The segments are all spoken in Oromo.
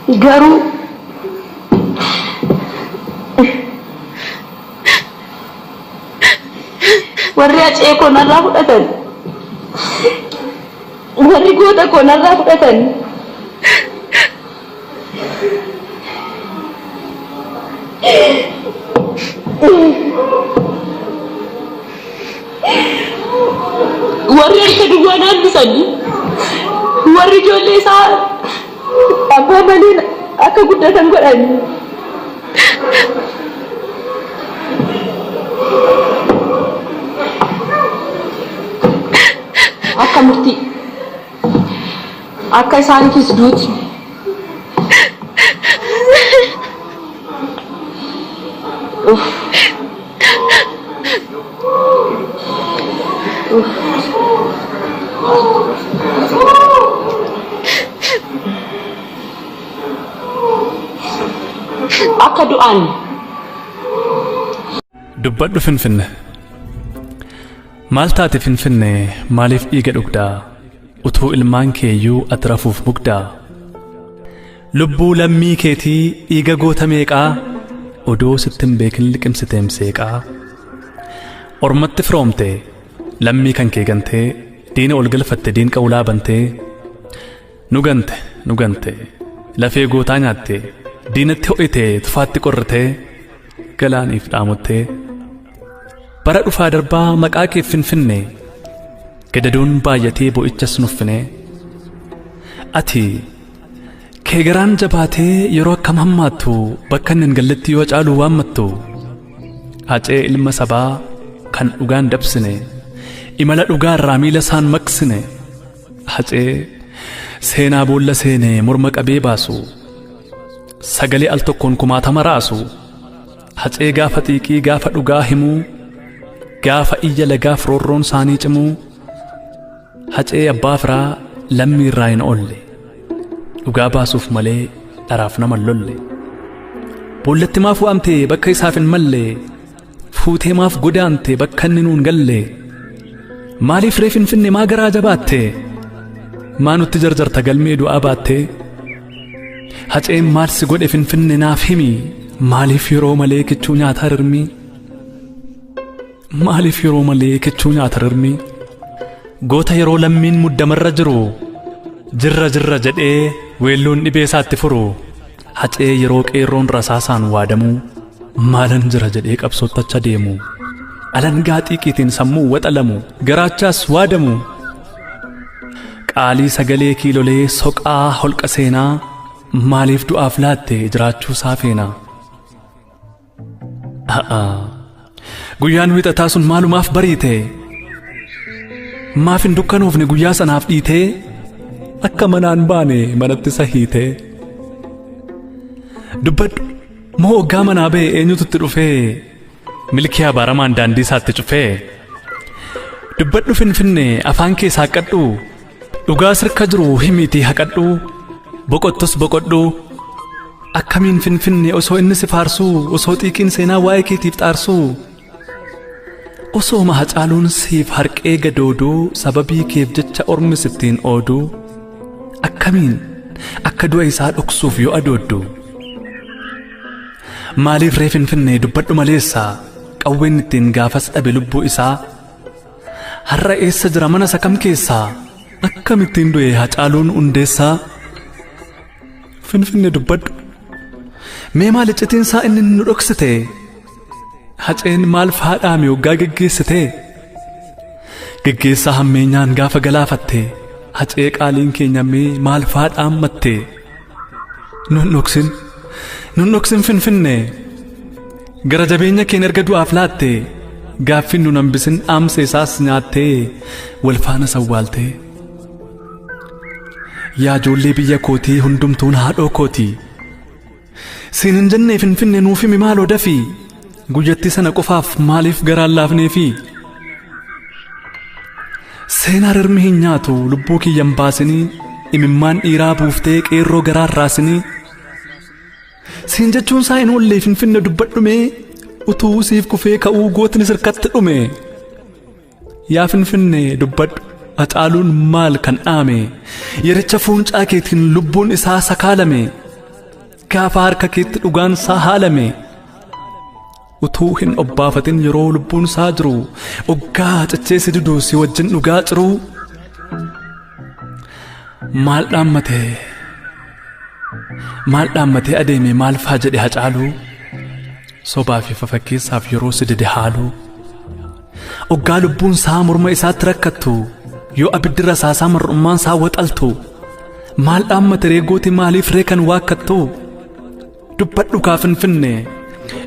garuu warri acee koo narraa fudhatan warri goota koo narraa fudhatan warri harka duwwaa naannisanii warri ijoollee isaa abbaa malee akka guddatan godhani akka murtii akka isaaniifis duuti akka du'aan dubbadhu Finfinne maal taate Finfinne maaliif dhiiga dhugdaa utuu ilmaan keeyyuu ati rafuuf mugdaa lubbuu lammii keetii dhiiga goota meeqaa odoo sittin beekin liqimsiteem seeqaa ormatti firoomte lammii kan kee gantee diina ol galfatte diin qawlaa bantee nu gante lafee gootaa nyaatte diinatti ho'ite tufaatti qorritee galaaniif dhaamottee bara dhufaa darbaa maqaa kee Finfinne gadaduun baay'atee bo'ichas nuffine ati kee garaan jabaatee yeroo akkam hammaattu bakka hin galletti yoo caaluu waammattu hacee ilma sabaa kan dhugaan dabsine imala dhugaa irraa miila isaan maqsine hacee seenaa boolla seene morma qabee baasu sagalee al tokkoon kumaatama raasu hacee gaafa xiiqii gaafa dhugaa himuu gaafa iyya lagaaf roorroon isaanii cimuu hacee abbaa firaa lammii irraa hin oolle dhugaa baasuuf malee dharaaf nama lolle boollatti maaf waamte bakka isaaf hin malle fuutee maaf godaante bakka inni nuun galle maaliif ree Finfinne maa garaa jabaatte maa nutti jarjarta galmee du'aa baatte haceen maal si godhe Finfinne naaf himi maaliif yeroo malee kichuu nyaataa rirmi maaliif yeroo malee kichuu nyaata rirmi goota yeroo lammiin muddamarra jiru jirra jedhee weelluun dhibee isaatti furu hacee yeroo qeerroon rasaasaan waadamu maalan jira jedhee qabsoottacha deemu alangaa xiiqiitiin sammuu waxalamu garaachaas waadamu qaalii sagalee kiilolee soqaa holqa seenaa maaliif du'aaf laatte jiraachuu saafeenaa guyyaan wixataa sun maalumaaf bariite maaf hin dukkanoofne guyyaa sanaaf dhiitee akka manaan baane manatti sahiite dubbadhu moo hoggaa manaa ba'e eenyututti dhufee milkii abaaramaan daandii isaatti cufee dubbadhu Finfinne afaan kee saaqqadhu dhugaa sirka jiru himiitii haqadhu boqottus boqodhu akkamiin Finfinne osoo inni si faarsuu osoo xiiqiin seenaa waa'ee keetiif xaarsuu osoo Hacaaluun siif harqee gadooduu sababii keef jecha ormi sittiin ooduu akkamiin akka du'a isaa dhoksuuf yoo adooddu maaliif ree Finfinne dubbadhu maleessaa qawween ittiin gaafas dhabe lubbuu isaa har'a eessa jira mana isa kam keessaa akkamittiin du'e Hacaaluun hundeessaa Finfinne dubbadhu mee maal iccitiin isaa inni nu dhoksite haceen maal faadhaame waggaa geggeessite geggeessaa hammeenyaan gaafa galaafatte hacee qaaliin keenya mee maal faadhaammatte nun dhoksin Finfinne gara jabeenya keen erga du'aaf laatte gaaffin nun hambisin dhaamsa isaas nyaattee wal faana sawwaalte yaa ijoollee biyya kootii hundumtuun haadhoo kootii siin hin jennee Finfinne nuuf himi maaloo dafii guyyatti sana qofaaf maaliif garaan laafneefi seenaa rirmi hin nyaatu lubbuu kiyyan baasinii imimmaan dhiiraa buuftee qeerroo garaan raasinii siin jechuun isaa hin oolle Finfinne dubbadhume utuu siif kufee ka'uu gootni sirkatti dhume yaa Finfinne dubbadhu Hacaaluun maal kan dhaame yericha fuuncaa keetiin lubbuun isaa sakaalame gaafa harka keetti dhugaan isaa haalame utuu hin obbaafatin yeroo lubbuun isaa jiru oggaa cacceessi diduu si wajjin dhugaa jiru maal dhaammatee adeeme maal faa jedhe Hacaaluu sobaa fi fafakkeessaaf yeroo si dide haaluu oggaa lubbuun isaa morma isaatti rakkattu yoo abiddi rasaasaa mar'ummaan isaa waxaltu maal dhaammate reegooti maaliif ree kan waakkattu dubbadhu kaa Finfinnee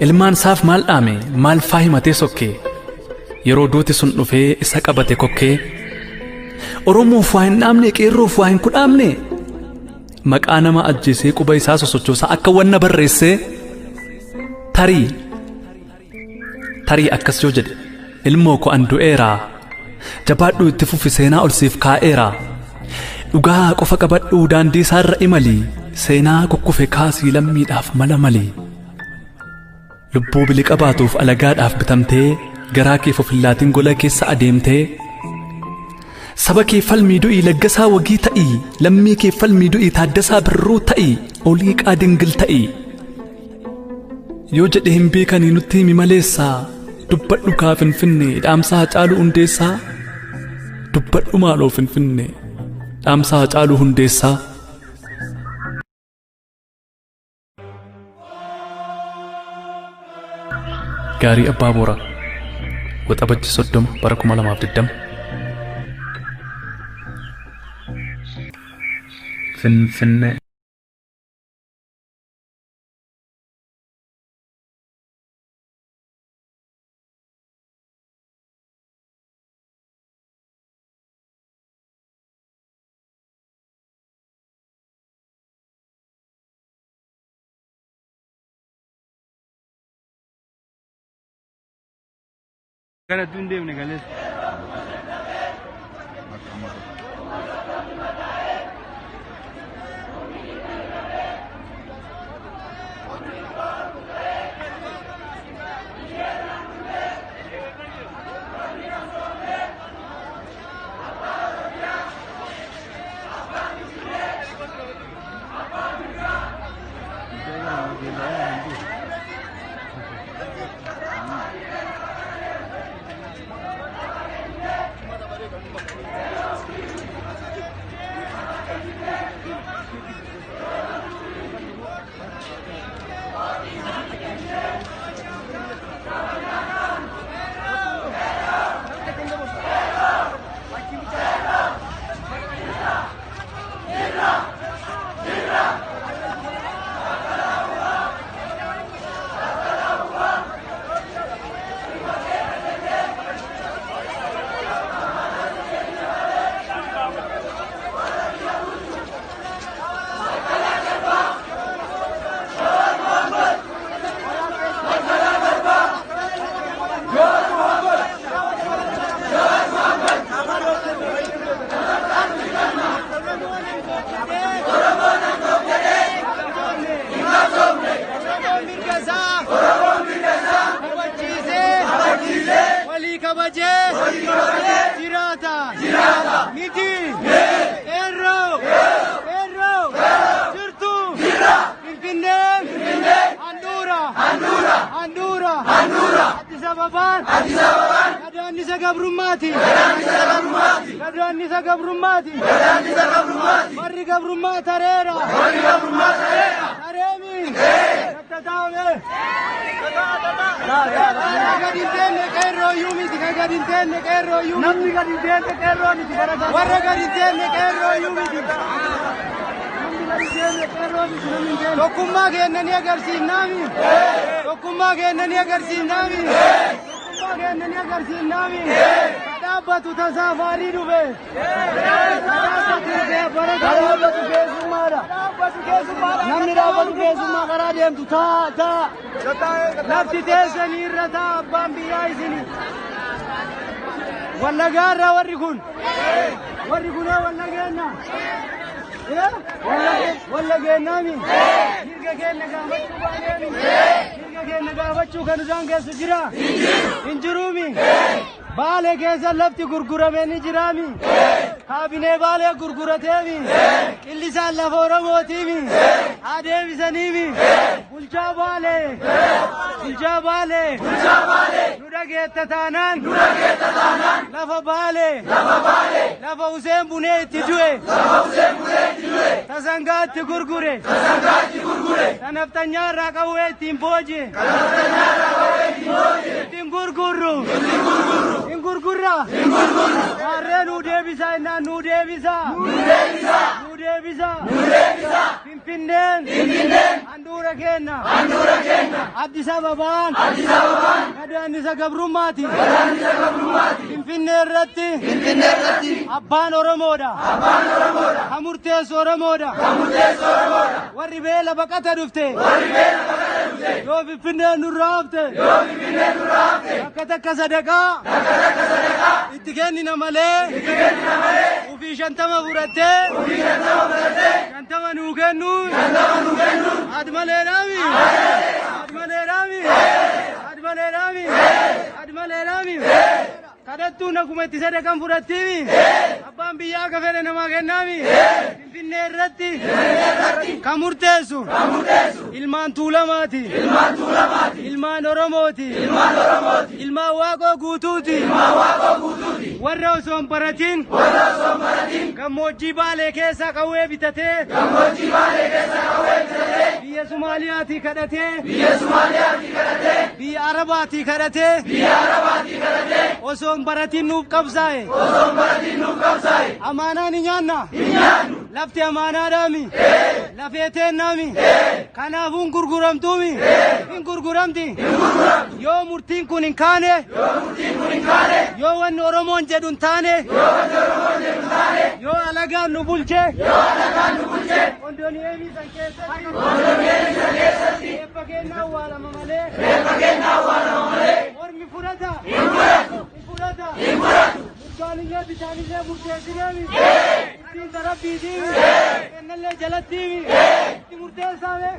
ilmaan isaaf maal dhaame maal faa himatee sokkee yeroo duuti sun dhufee isa qabate kokkee Oromoof waa hin dhaamne qeerroof waa hin kudhaamne maqaa nama ajjeesee quba isaa sosochoosaa akka wanna barreessee tarii akkas yoo jedhe ilmoo ko an du'eeraa jabaadhu itti fufi seenaa ol siif kaa'eeraa dhugaa qofa qabadhu daandii isaarra imali seenaa kukkufe kaasii lammiidhaaf mala mali lubbuu bili qabaatuuf alagaadhaaf bitamtee garaa kee fofillaatiin gola keessa adeemtee saba kee falmii du'ii laggasaa wagii ta'ii lammii kee falmii du'ii taaddasaa birruu ta'ii olii qaadingil ta'ii yoo jedhe hin beekanii nutti himi maleessaa dubbadhu kaa Finfinnee dhaamsa Hacaaluu Hundeessaa dubbadhu maaloo Finfinnee dhaamsa Hacaaluu Hundeessaa. Gaarii Abbaa Booraa Waxabajji 30 bara 2020 Finfinnee. Kana tunde mne gales. Tokkummaa keenyanii agarsiisnaami. Tokkummaa keenyanii agarsiisnaami. Tokkummaa keenyanii agarsiisnaami. Dhaabbatu tasaafarii dhufe. Dhaabbatu keessummaadha. Namni dhaabbatu keessummaa karaa deemtu taa. Lafti teessanii irra taa abbaan biyyaa isini. Wallagaarraa warri kun. Warri kunoo wallageenna. Walla geennaami mirga keenya gaafachuu baay'eemi mirga keenya gaafachuu kan isaan keessa jira hin jiruumi Baale keessa lafti gurguramee ni jiraami. Kaabinee baalee gurgurateemi. Qillisaan lafa Oromootiimi. Adeebisaniimi. Bulchaa baalee. Bulchaa baalee. Bulchaa baalee. Nu dhageetta taanaan. Nu dhageetta taanaan. Lafa baalee. Lafa baalee. Lafa Useen Bunee itti du'e. Lafa Useen Bunee itti du'e. Tasangaatti gurgure. Tasangaatti gurgure. Tanaftanyaa irraa qawwee ittiin booji'e. Tanaftanyaa irraa qawwee ittiin booji'e. Ittiin gurgurru. Ittiin gurgurru. Ittiin gurgurra. Ittiin gurgurru. Harree nuu deebisaa innaan nuu deebisaa. Nuu deebisaa. Nuu deebisaa. Nuu deebisaa. Finfinneen. Finfinneen. Handhuura kenna. Handhuura kenna. Addis Ababaan. Addis Ababaan. Gadaannisa gabrummaati. Gadaannisa gabrummaati. Finfinnee irratti. Finfinnee irratti. Abbaan Oromoodha. Abbaan Oromoodha. Kan murteessu Oromoodha. Kan murteessu Oromoodha. Warri beela baqata dhufte. Warri beela baqata dhufte. Yoo Finfinnee nurraa hafte. Yoo Finfinnee nurraa hafte. Akka takka sadaqaa. Akka takka sadaqaa. Itti kennina malee. Itti kennina malee. Ufii 50 fudhattee. Ufii 50 fudhattee. 50 nuu kennu. 50 nuu kennu. Admaleedhaami. Admaleedhaami. Admaleedhaami. Admaleedhaami. Kadhattuu naguma itti sadaqan fudhattiimi. Abbaan biyyaa akka fedhe namaa kennaami. Finfinnee irratti. Kan murteessu. Kan murteessu. Ilmaan Tuulamaati. Ilmaan Tuulamaati. Ilmaan Oromooti. Ilmaan Oromooti. Ilmaan Waaqoo guutuuti. Ilmaan Waaqoo guutuuti. Warra osoo hin baratin. Warra osoo hin baratin. Gammoojjii Baalee keessaa qawwee bitatee. Gammoojjii Baalee keessaa qawwee bitatee. Biyya Sumaaliyaatii kadhatee. Biyya Sumaaliyaatii kadhatee. Biyya Arabaatii kadhatee. Biyya Arabaatii kadhatee. Osoo hin baratin nuuf qabsaa'e. Osoo hin baratin nuuf qabsaa'e. Amaanaa ni nyaanna. Ni nyaannu. Lafti amaanaadhaami. Lafee teennaami. Kanaafuu hin gurguramtuumi. Hin gurguramti. Hin gurguramti. Yoo murtiin kun hin kaane. Yoo murtiin kun hin kaane. Yoo wanni Oromoon jedhu hin taane. Yoo wanni Oromoon jedhu hin taane. Yoo alagaan nu bulche. Yoo alagaan nu bulche. Ondooni eebisan keessatti. Ondooni eebisan keessatti. Reeffa keenya awwaalama malee. Reeffa keenya awwaalama malee. Mormi fudhata. Hin fudhatu. Hin fudhata. Hin fudhatu. Murtaanillee bitaanislee murteessineemi. Ittiin darabbiitiimi. Kennallee jalattiimi. Itti murteessaame.